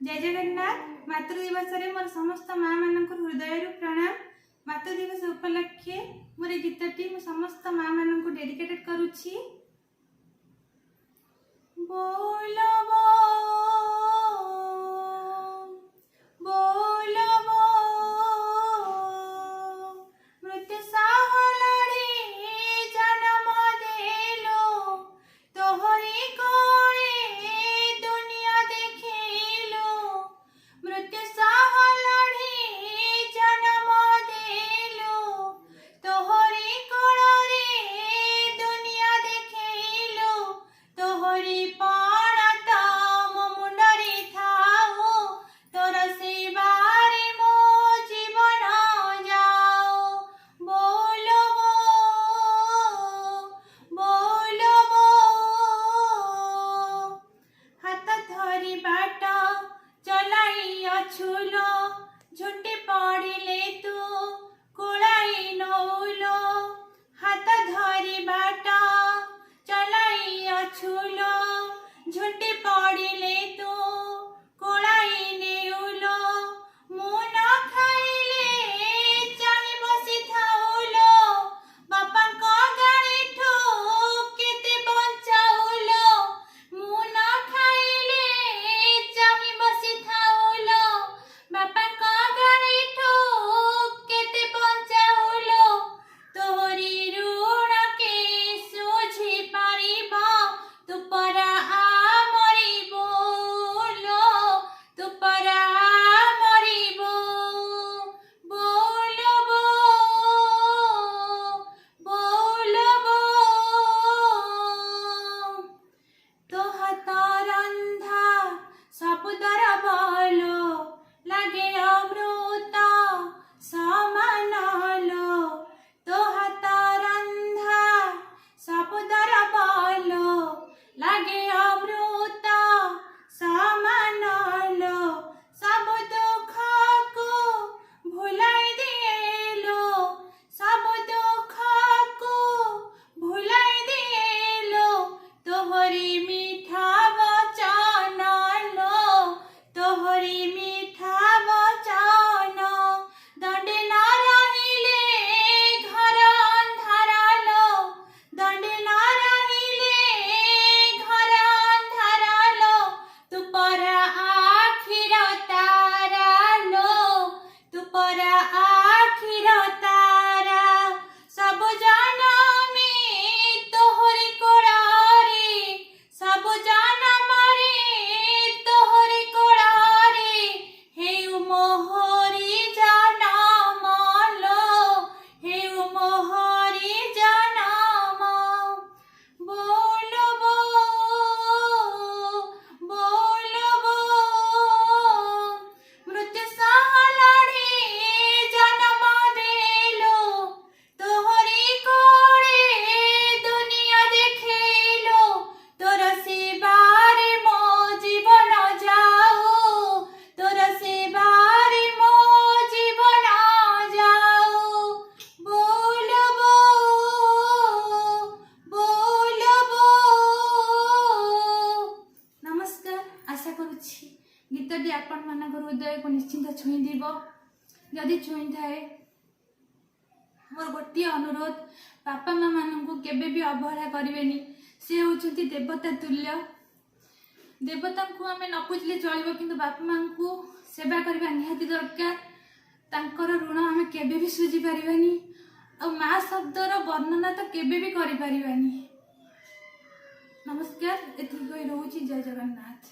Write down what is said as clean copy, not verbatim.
जय जगन्नाथ। मातृ दिवस रे मोर समस्त माँ मान हृदय प्रणाम। मातृ दिवस उपलक्षे मोर गीतटी मु समस्त माँ मान डेडिकेटेड करुछि। बोलो छूलो झुंटी पड़िले तू कोलाई नौलो हाथ धरी बाट चलाई छूलो झुंटी पड़िले तू कोलाई नेउलो मु न खाइले चाहि बसी थाउलो बापा को गाड़ी ठू केते बंचाउलो मु न खाइले चाहि बसी थाउलो बापा को गाड़ी ठू केते बंचाउलो तोहरी ऋण के सुझी पारिबो तू परा मरिबो लो तू परा मरिबो बोलबो बोलबो तो हाथ रंधा सबुदर बोलो लागे अमृत समान लो तो हाथ रंधा सबुदर बोलो लागे अमृत समान लो सब दुख को भुलाई दिएलो सब दुख को भुलाई दिएलो तोहरी मीठा वचन लो तोहरी मीठा वचन दंडे न रहिले घर अंधार लो दंडे न रहिले घर अंधार लो तू पर आखिर तारा लो तू पर आखिर तारा सब जनमी तोहरी कोड़ारे सब जनमरे तोहरी कोड़ारे हे मोहरी जनम लो हे मोहरी जनम बोलबो बोलबो मृत्यु सह लड़ी जन्म देलो तोहरी कोड़े दुनिया देखेलो तोर सेवारे मो जीवन जाओ तोर सेवारे मो जीवन जाओ बोलबो बोलबो। नमस्कार। आशा करुछि गीतटी आपण मानक हृदय को निश्चिंत छुई दीब। जदि छुई थाए मोर गोटे अनुरोध बापा माँ मानू केबे भी अवहेला करेनि। से होउछंती देवता तुल्य। देवता को आम न पूजिले चलो कि बापा माँ को सेवा करने निहाती दरकार। तांकर ऋण आम केबे भी सुझी पारिबानी आ माँ शब्दर वर्णना तो केबे भी करि पारिबानी। नमस्कार। एथि कहि रहउछि। जय जगन्नाथ।